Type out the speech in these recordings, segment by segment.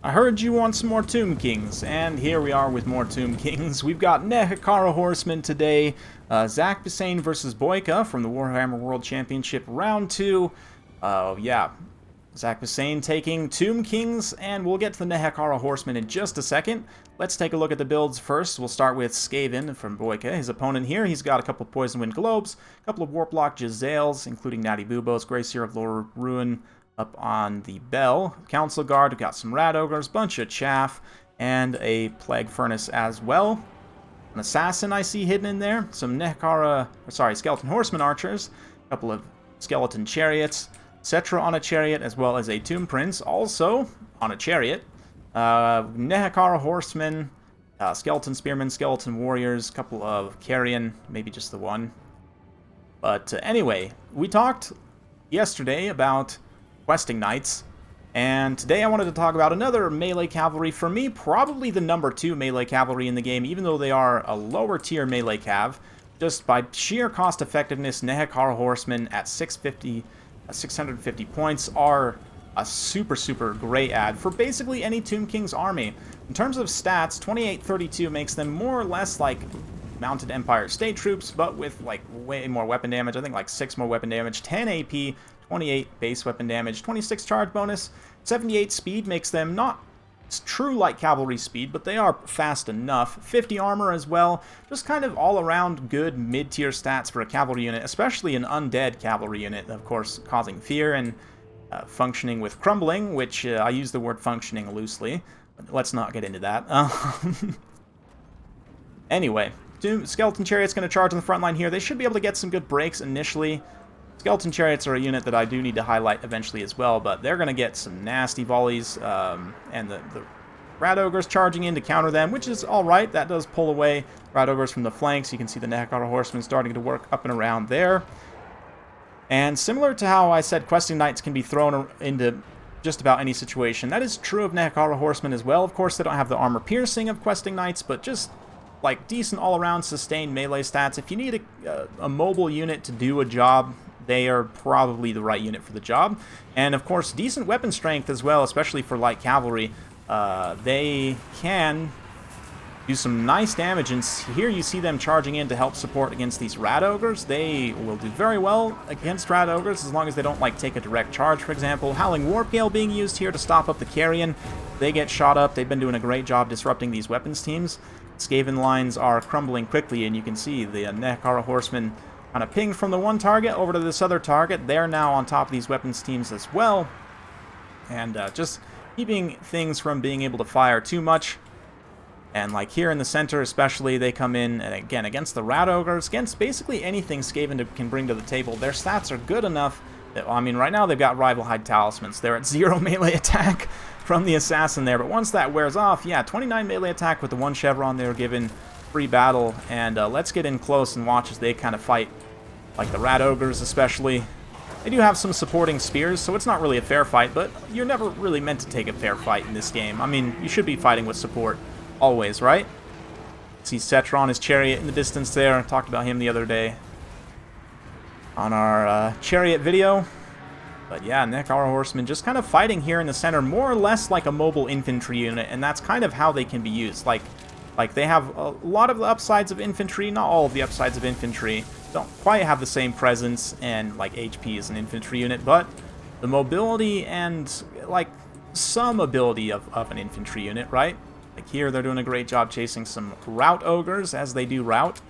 I heard you want some more Tomb Kings, and here we are with more Tomb Kings. We've got Nehekara Horseman today, Zachbsain versus Boyka from the Warhammer World Championship Round 2. Yeah, Zachbsain taking Tomb Kings, and we'll get to the Nehekara Horseman in just a second. Let's take a look at the builds first. We'll start with Skaven from Boyka. His opponent here, he's got a couple of Poison Wind Globes, a couple of Warplock Jezzails, including Natty Bubos, Greyseer of Lower Ruin, up on the Bell. Council Guard, we've got some Rat Ogres, bunch of Chaff, and a Plague Furnace as well. An Assassin I see hidden in there. Some Skeleton Horseman Archers, a couple of Skeleton Chariots, Cetra on a Chariot, as well as a Tomb Prince, also on a Chariot. Nehekara Horsemen, Skeleton Spearmen, Skeleton Warriors, a couple of Carrion, maybe just the one. But anyway, we talked yesterday about Questing Knights, and today I wanted to talk about another melee cavalry. For me, probably the number 2 melee cavalry in the game, even though they are a lower tier melee cav. Just by sheer cost effectiveness, Nehekara Horsemen at 650 points are a super great add for basically any Tomb King's army. In terms of stats, 2832 makes them more or less like Mounted Empire State Troops, but with like way more weapon damage. I think like 6 more weapon damage, 10 AP, 28 base weapon damage, 26 charge bonus, 78 speed makes them not true light cavalry speed, but they are fast enough. 50 armor as well. Just kind of all around good mid-tier stats for a cavalry unit, especially an undead cavalry unit, of course, causing fear and functioning with crumbling, which I use the word functioning loosely, but let's not get into that. Anyway, Skeleton Chariot's going to charge on the front line here. They should be able to get some good breaks initially. Skeleton Chariots are a unit that I do need to highlight eventually as well, but they're going to get some nasty volleys, and the Rat Ogres charging in to counter them, which is alright. That does pull away Rat Ogres from the flanks. You can see the Nehekara Horsemen starting to work up and around there. And similar to how I said Questing Knights can be thrown into just about any situation, that is true of Nehekara Horsemen as well. Of course, they don't have the armor piercing of Questing Knights, but just like decent all-around sustained melee stats. If you need a mobile unit to do a job, they are probably the right unit for the job. And of course, decent weapon strength as well, especially for light cavalry. They can do some nice damage, and here you see them charging in to help support against these Rat Ogres. They will do very well against Rat Ogres as long as they don't like take a direct charge, for example. Howling Warp Gale being used here to stop up the Carrion. They get shot up. They've been doing a great job disrupting these weapons teams. Skaven lines are crumbling quickly, and you can see the Nehekara Horsemen kind of pinged from the one target over to this other target. They're now on top of these weapons teams as well, and just keeping things from being able to fire too much. And like here in the center especially, they come in, and again, against the Rat Ogres, against basically anything Skaven can bring to the table. Their stats are good enough that, I mean, right now they've got Rival Hide Talismans. They're at 0 melee attack from the Assassin there, but once that wears off, yeah, 29 melee attack with the 1 Chevron they were given, free battle, and let's get in close and watch as they kind of fight, like the Rat Ogres especially. They do have some supporting spears, so it's not really a fair fight, but you're never really meant to take a fair fight in this game. I mean, you should be fighting with support always, right? See Cetra on his chariot in the distance there. I talked about him the other day on our chariot video. But yeah, Nehekara Horsemen just kind of fighting here in the center, more or less like a mobile infantry unit, and that's kind of how they can be used. Like they have a lot of the upsides of infantry, not all of the upsides of infantry. Don't quite have the same presence and like HP as an infantry unit, but the mobility and like some ability of an infantry unit, right? Like here, they're doing a great job chasing some Rout Ogres as they do Rout.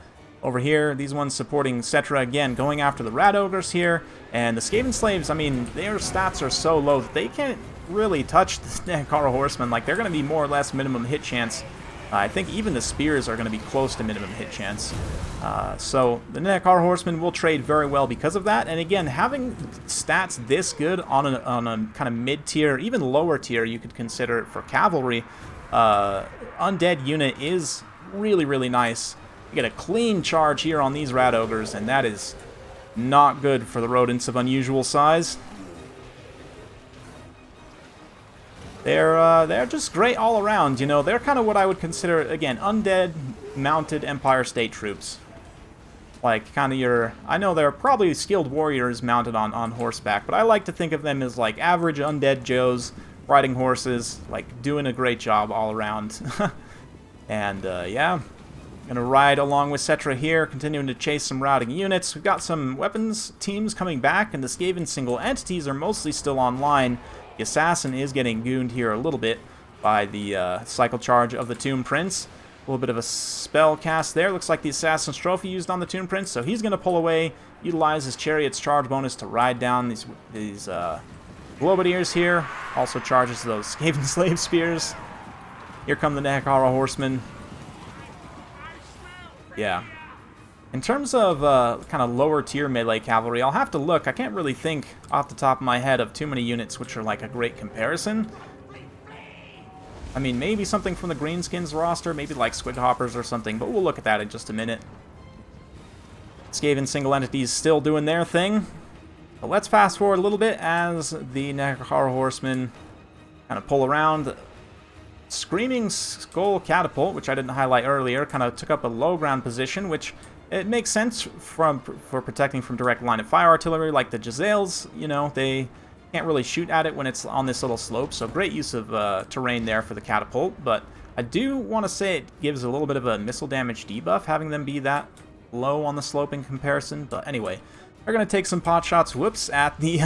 Over here, these ones supporting Cetra again, going after the Rat Ogres here. And the Skaven Slaves, I mean, their stats are so low that they can't really touch the Nehekara Horsemen. Like, they're going to be more or less minimum hit chance. I think even the Spears are going to be close to minimum hit chance. So the Nehekara Horsemen will trade very well because of that. And again, having stats this good on a kind of mid-tier, even lower tier, you could consider it for cavalry, undead unit is really nice. You get a clean charge here on these Rat Ogres, and that is not good for the rodents of unusual size. They're just great all around, you know. They're kind of what I would consider, again, undead mounted Empire State Troops. Like, kind of your... I know they're probably skilled warriors mounted on horseback, but I like to think of them as, like, average undead Joes riding horses, like doing a great job all around. And yeah, gonna ride along with Cetra here, continuing to chase some routing units. We've got some weapons teams coming back, and the Skaven single entities are mostly still online. The assassin is getting gooned here a little bit by the cycle charge of the Tomb Prince. A little bit of a spell cast there. Looks like the Assassin's Trophy used on the Tomb Prince, so he's going to pull away, utilize his Chariot's charge bonus to ride down these Globadiers here. Also charges those Skaven Slave Spears. Here come the Nehekhara Horsemen. Yeah. In terms of kind of lower tier melee cavalry, I'll have to look. I can't really think off the top of my head of too many units which are like a great comparison. I mean, maybe something from the Greenskins roster, maybe like Squid Hoppers or something, but we'll look at that in just a minute. Skaven single entities still doing their thing. But let's fast forward a little bit as the Nehekhara Horsemen kind of pull around. Screaming Skull Catapult, which I didn't highlight earlier, kind of took up a low ground position, which it makes sense for protecting from direct line of fire artillery, like the Jezzails. You know, they can't really shoot at it when it's on this little slope, so great use of terrain there for the catapult. But I do want to say it gives a little bit of a missile damage debuff, having them be that low on the slope in comparison. But anyway, they're going to take some pot shots, whoops, at the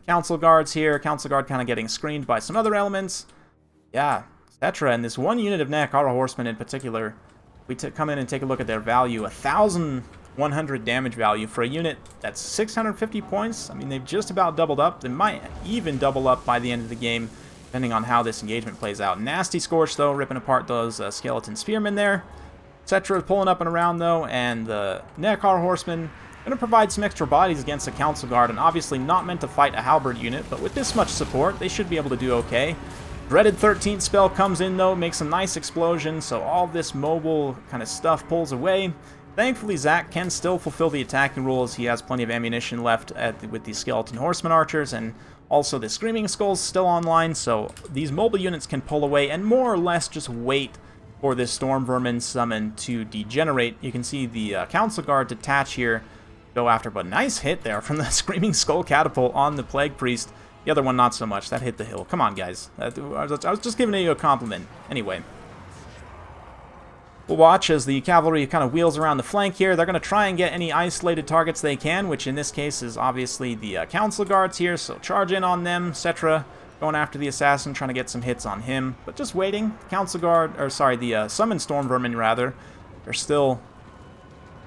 Council Guards here. Council Guard kind of getting screened by some other elements. Yeah, Cetra, and this one unit of Nehekhara Horsemen in particular, we come in and take a look at their value. 1,100 damage value for a unit that's 650 points. I mean, they've just about doubled up. They might even double up by the end of the game, depending on how this engagement plays out. Nasty Scorch, though, ripping apart those skeleton spearmen there. Cetra pulling up and around, though, and the Nehekhara Horsemen going to provide some extra bodies against the Council Guard, and obviously not meant to fight a halberd unit, but with this much support, they should be able to do okay. Dreaded 13th spell comes in, though, makes a nice explosion, so all this mobile kind of stuff pulls away. Thankfully, Zach can still fulfill the attacking role, as he has plenty of ammunition left with the Skeleton Horseman Archers, and also the Screaming Skull's still online, so these mobile units can pull away and more or less just wait for this Storm Vermin summon to degenerate. You can see the Council Guard detach here, go after, but nice hit there from the Screaming Skull Catapult on the Plague Priest. The other one, not so much. That hit the hill. Come on, guys. I was just giving you a compliment. Anyway. We'll watch as the cavalry kind of wheels around the flank here. They're going to try and get any isolated targets they can, which in this case is obviously the Council Guards here, so charge in on them. Cetra going after the Assassin, trying to get some hits on him, but just waiting. Council Guard, or sorry, the Summon Storm Vermin, rather. They're still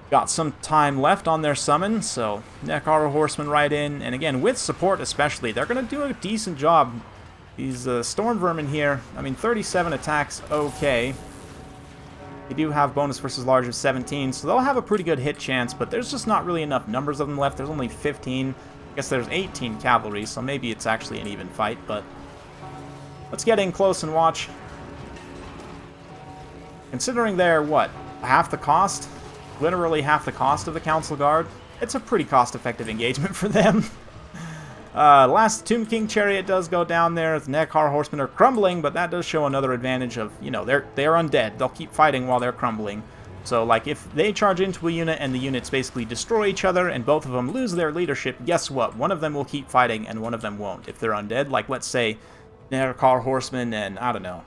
got some time left on their summon, so Nehekhara Horsemen right in, and again, with support especially, they're going to do a decent job. These Storm Vermin here, I mean, 37 attacks, okay. They do have bonus versus large of 17, so they'll have a pretty good hit chance, but there's just not really enough numbers of them left. There's only 15. I guess there's 18 cavalry, so maybe it's actually an even fight, but let's get in close and watch. Considering they're, what, half the cost? Literally half the cost of the Council Guard. It's a pretty cost-effective engagement for them. Last Tomb King Chariot does go down there. The Nehekhara Horsemen are crumbling, but that does show another advantage of, you know, they're undead. They'll keep fighting while they're crumbling. So, like, if they charge into a unit and the units basically destroy each other and both of them lose their leadership, guess what? One of them will keep fighting and one of them won't. If they're undead, like, let's say, Nehekhara Horsemen and, I don't know,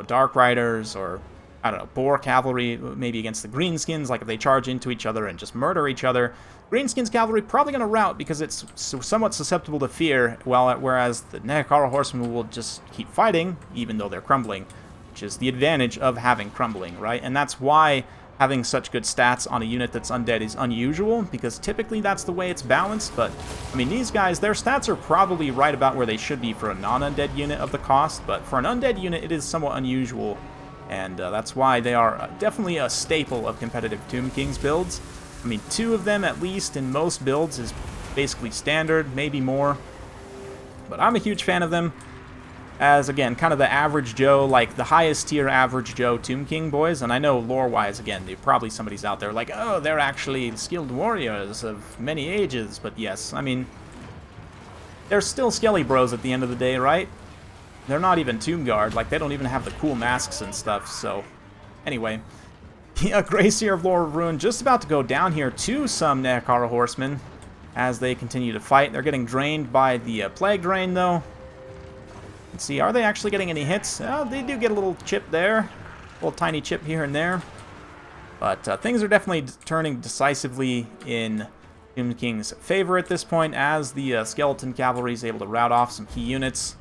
Dark Riders or, I don't know, Boar Cavalry, maybe against the Greenskins, like if they charge into each other and just murder each other. Greenskins Cavalry probably going to rout because it's somewhat susceptible to fear, whereas the Nehekhara Horsemen will just keep fighting, even though they're crumbling, which is the advantage of having crumbling, right? And that's why having such good stats on a unit that's undead is unusual, because typically that's the way it's balanced, but, I mean, these guys, their stats are probably right about where they should be for a non-undead unit of the cost, but for an undead unit, it is somewhat unusual. And that's why they are definitely a staple of competitive Tomb Kings builds. I mean, 2 of them at least in most builds is basically standard, maybe more. But I'm a huge fan of them as, again, kind of the average Joe, like the highest tier average Joe Tomb King boys. And I know lore-wise, again, probably somebody's out there like, oh, they're actually skilled warriors of many ages. But yes, I mean, they're still Skelly Bros at the end of the day, right? They're not even Tomb Guard, like they don't even have the cool masks and stuff, so anyway. Yeah, Grey Seer of Lore of Ruin just about to go down here to some Nehekhara Horsemen. as they continue to fight. They're getting drained by the Plague Drain, though. Let's see, are they actually getting any hits? Oh, they do get a little chip there. A little tiny chip here and there. But things are definitely turning decisively in Tomb King's favor at this point, as the Skeleton Cavalry is able to rout off some key units.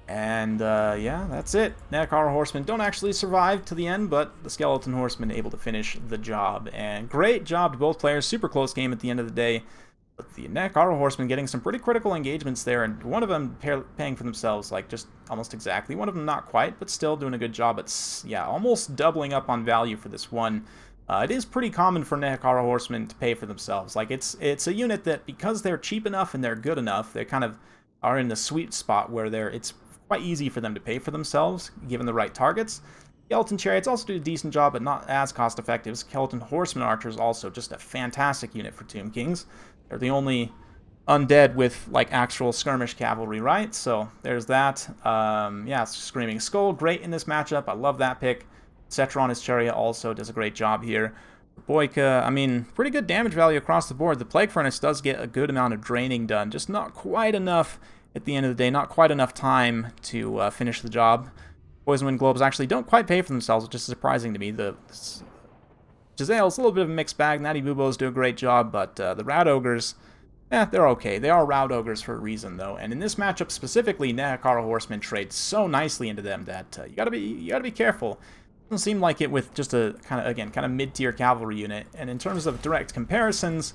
And yeah, that's it. Nehekhara Horsemen don't actually survive to the end, but the Skeleton Horsemen able to finish the job. And great job to both players. Super close game at the end of the day. But the Nehekhara Horsemen getting some pretty critical engagements there, and one of them paying for themselves, like, just almost exactly. One of them not quite, but still doing a good job. It's, yeah, almost doubling up on value for this one. It is pretty common for Nehekhara Horsemen to pay for themselves. Like, it's a unit that, because they're cheap enough and they're good enough, they kind of are in the sweet spot where it's quite easy for them to pay for themselves, given the right targets. Skeleton Chariots also do a decent job, but not as cost-effective. Skeleton Horseman Archers also just a fantastic unit for Tomb Kings. They're the only undead with, like, actual skirmish cavalry, right? So there's that. Yeah, Screaming Skull, great in this matchup. I love that pick. Cetron, his chariot, also does a great job here. Boyka, I mean, pretty good damage value across the board. The Plague Furnace does get a good amount of draining done, just not quite enough at the end of the day, not quite enough time to finish the job. Poison Wind Globes actually don't quite pay for themselves, which is surprising to me. The Gisele's a little bit of a mixed bag. Natty Bubos do a great job, but the Rout Ogres, they're okay. They are Rout Ogres for a reason, though. And in this matchup specifically, Nehekhara Horsemen trade so nicely into them that you gotta be careful. Doesn't seem like it with just a kind of mid-tier cavalry unit. And in terms of direct comparisons,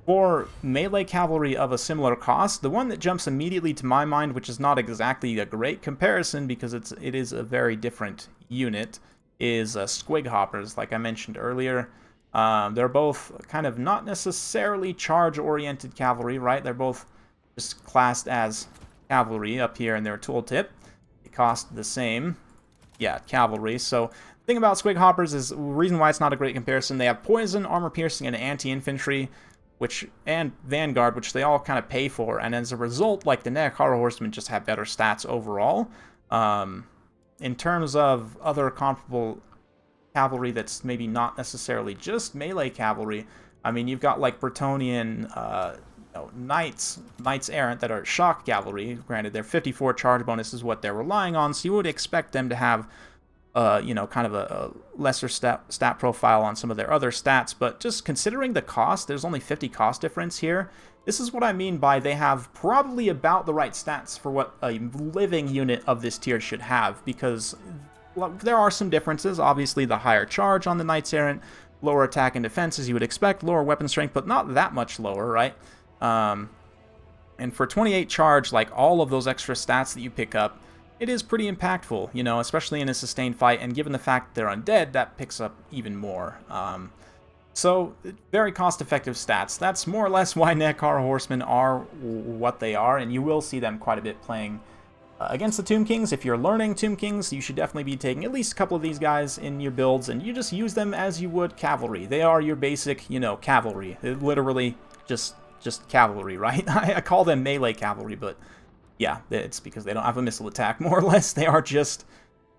for melee cavalry of a similar cost, the one that jumps immediately to my mind, which is not exactly a great comparison because it is a very different unit, is Squig Hoppers, like I mentioned earlier. They're both kind of not necessarily charge-oriented cavalry, right? They're both just classed as cavalry up here in their tooltip. They cost the same. Yeah, cavalry. So the thing about Squig Hoppers is the reason why it's not a great comparison. They have poison, armor piercing, and anti-infantry, and Vanguard, which they all kind of pay for, and as a result, like, the Nehekhara Horsemen just have better stats overall. In terms of other comparable cavalry that's maybe not necessarily just melee cavalry, I mean, you've got, like, Bretonnian Knights Errant that are shock cavalry. Granted, their 54 charge bonus is what they're relying on, so you would expect them to have kind of a lesser stat profile on some of their other stats, but just considering the cost, there's only 50 cost difference here. This is what I mean by they have probably about the right stats for what a living unit of this tier should have, because there are some differences. Obviously, the higher charge on the Knights Errant, lower attack and defense as you would expect, lower weapon strength, but not that much lower, right? And for 28 charge, like, all of those extra stats that you pick up, it is pretty impactful, you know, especially in a sustained fight, and given the fact they're undead, that picks up even more. So, very cost-effective stats. That's more or less why Nehekhara Horsemen are what they are, and you will see them quite a bit playing against the Tomb Kings. If you're learning Tomb Kings, you should definitely be taking at least a couple of these guys in your builds, and you just use them as you would cavalry. They are your basic, you know, cavalry. They're literally just cavalry, right? I call them melee cavalry, but yeah, it's because they don't have a missile attack, more or less. They are just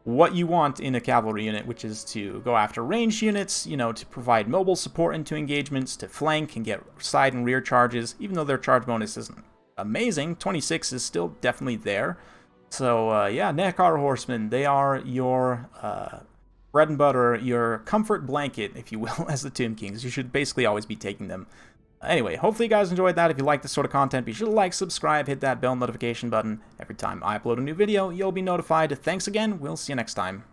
what you want in a cavalry unit, which is to go after ranged units, you know, to provide mobile support into engagements, to flank and get side and rear charges. Even though their charge bonus isn't amazing, 26 is still definitely there. So, yeah, Nehekhara Horsemen, they are your bread and butter, your comfort blanket, if you will, as the Tomb Kings. You should basically always be taking them. Anyway, hopefully you guys enjoyed that. If you like this sort of content, be sure to like, subscribe, hit that bell notification button. Every time I upload a new video, you'll be notified. Thanks again. We'll see you next time.